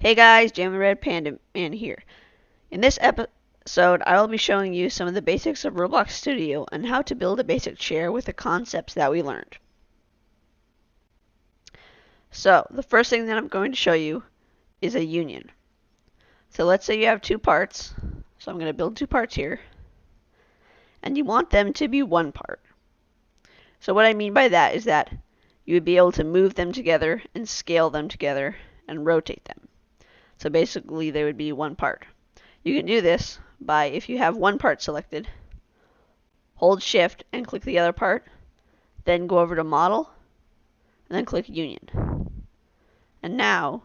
Hey guys, Jammin' Red Panda Man here. In this episode, I will be showing you some of the basics of Roblox Studio and how to build a basic chair with the concepts that we learned. So, the first thing that I'm going to show you is a union. So let's say you have two parts. So I'm going to build two parts here. And you want them to be one part. So what I mean by that is that you would be able to move them together and scale them together and rotate them. So basically they would be one part. You can do this by, if you have one part selected, hold shift and click the other part, then go over to model, and then click union. And now,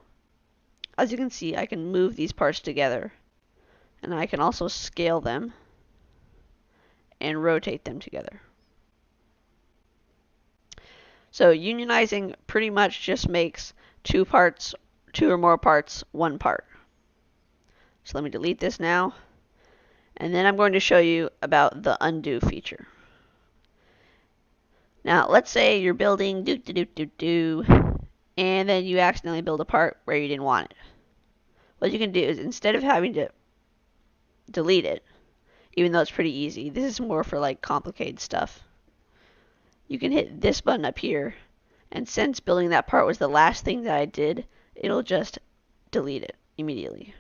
as you can see, I can move these parts together, and I can also scale them and rotate them together. So unionizing pretty much just makes two or more parts, one part. So let me delete this now. And then I'm going to show you about the undo feature. Now, let's say you're building and then you accidentally build a part where you didn't want it. What you can do is, instead of having to delete it, even though it's pretty easy, this is more for like complicated stuff, you can hit this button up here, and since building that part was the last thing that I did, it'll just delete it immediately.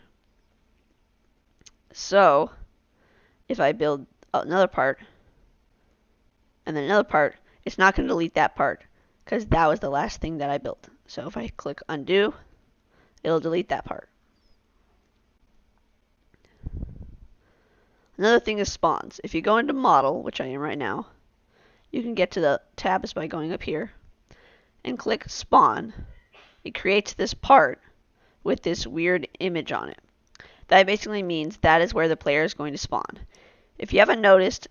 So, if I build another part, and then another part, it's not going to delete that part, because that was the last thing that I built. So if I click undo, it'll delete that part. Another thing is spawns. If you go into model, which I am right now, you can get to the tabs by going up here and click spawn. It creates this part with this weird image on it. That basically means that is where the player is going to spawn. If you haven't noticed,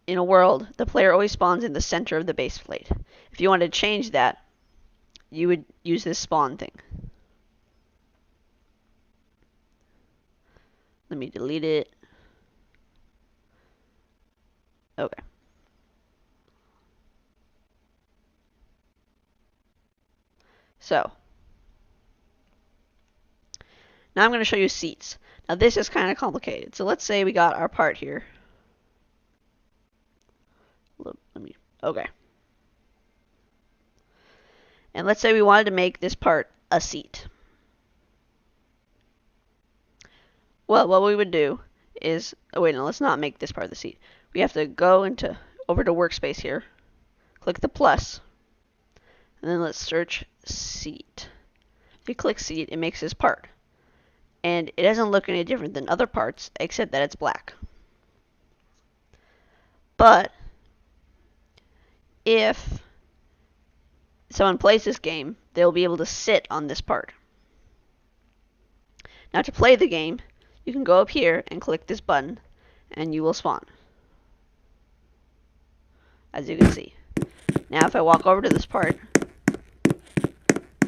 in a world, the player always spawns in the center of the base plate. If you want to change that, you would use this spawn thing. Let me delete it. Okay. So, now I'm going to show you seats. Now this is kind of complicated. So let's say we got our part here. Okay. And let's say we wanted to make this part a seat. Well, what we would do is, oh wait, no, let's not make this part of the seat. We have to go over to workspace here, click the plus, and then let's search seat. If you click seat, it makes this part. And it doesn't look any different than other parts, except that it's black. But if someone plays this game, they'll be able to sit on this part. Now to play the game, you can go up here and click this button, and you will spawn. As you can see. Now if I walk over to this part,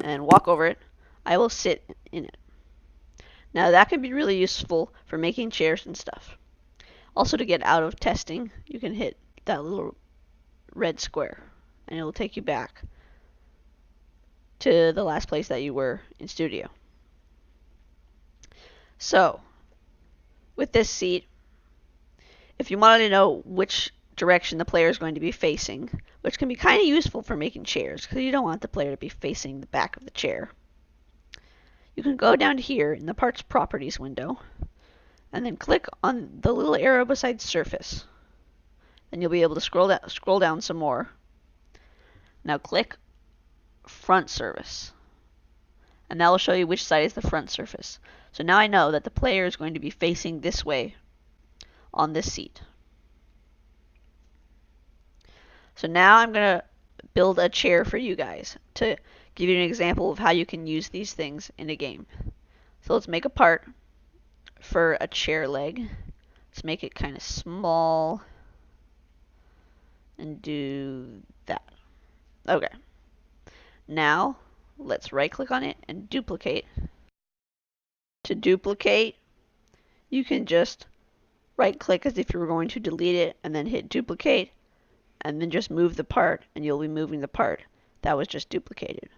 and walk over it, I will sit in it. Now that can be really useful for making chairs and stuff. Also, to get out of testing, you can hit that little red square, and it will take you back to the last place that you were in Studio. So, with this seat, if you wanted to know which direction the player is going to be facing, which can be kind of useful for making chairs, because you don't want the player to be facing the back of the chair, you can go down here in the Parts Properties window, and then click on the little arrow beside Surface. Then you'll be able to scroll down some more. Now click Front Surface, and that will show you which side is the front surface. So now I know that the player is going to be facing this way on this seat. So now I'm going to build a chair for you guys to give you an example of how you can use these things in a game. So let's make a part for a chair leg. Let's make it kind of small and do that. Okay. Now let's right click on it and duplicate. To duplicate, you can just right click as if you were going to delete it and then hit duplicate, and then just move the part, and you'll be moving the part that was just duplicated.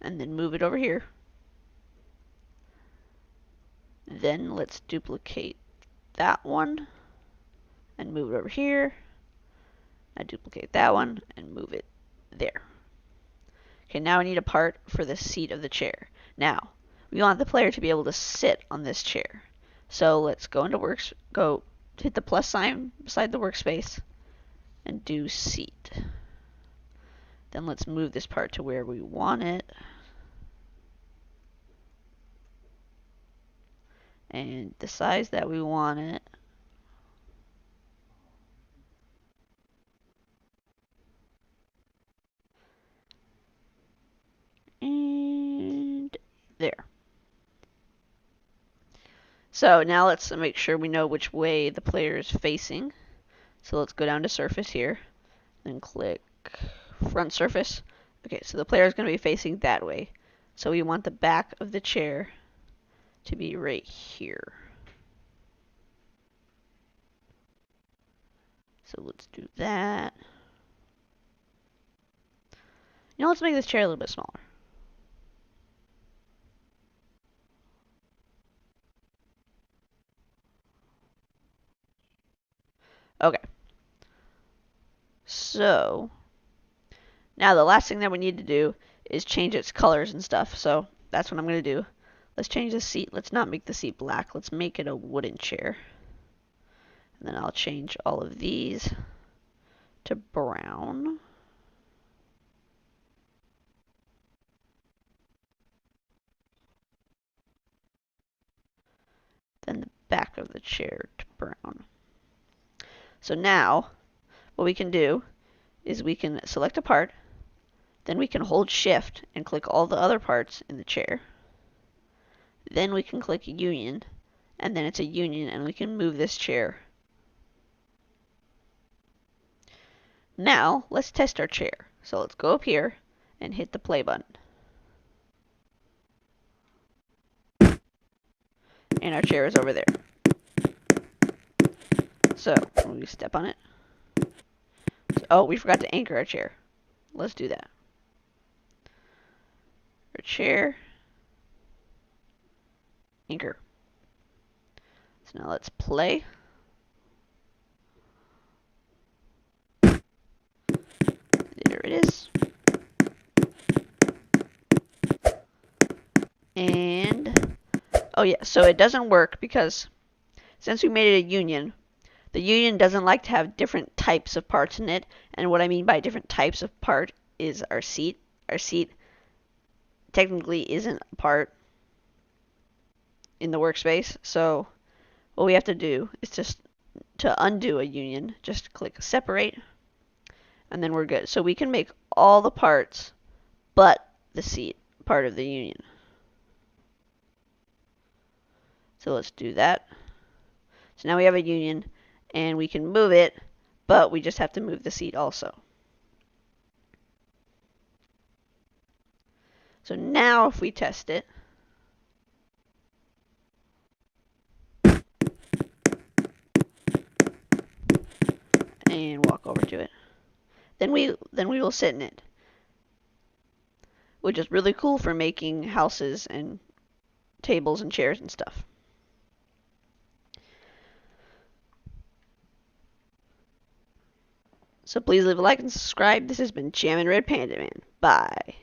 And then move it over here Then let's duplicate that one and move it over here. I duplicate that one and move it there. Okay, now we need a part for the seat of the chair. Now, we want the player to be able to sit on this chair. So let's go into hit the plus sign beside the workspace and do seat. Then let's move this part to where we want it. And the size that we want it. And there. So now let's make sure we know which way the player is facing. So let's go down to surface here, then click front surface. Okay, so the player is going to be facing that way. So we want the back of the chair to be right here. So let's do that. You know, let's make this chair a little bit smaller. Okay. So now the last thing that we need to do is change its colors and stuff. So that's what I'm going to do. Let's change the seat. Let's not make the seat black. Let's make it a wooden chair. And then I'll change all of these to brown. Then the back of the chair to brown. So now what we can do is we can select a part, then we can hold shift and click all the other parts in the chair. Then we can click union, and then it's a union, and we can move this chair. Now let's test our chair. So let's go up here and hit the play button. And our chair is over there. So when we step on it, oh, we forgot to anchor our chair. Let's do that. Our chair, anchor. So now let's play. There it is. And, oh yeah, so it doesn't work because since we made it a union, the union doesn't like to have different types of parts in it. And what I mean by different types of part is our seat. Our seat technically isn't a part in the workspace. So what we have to do is just to undo a union, just click separate, and then we're good. So we can make all the parts but the seat part of the union. So let's do that. So now we have a union and we can move it, but we just have to move the seat also. So now if we test it, and walk over to it, then we will sit in it, which is really cool for making houses and tables and chairs and stuff. So please leave a like and subscribe. This has been Jammin' Red Panda Man. Bye.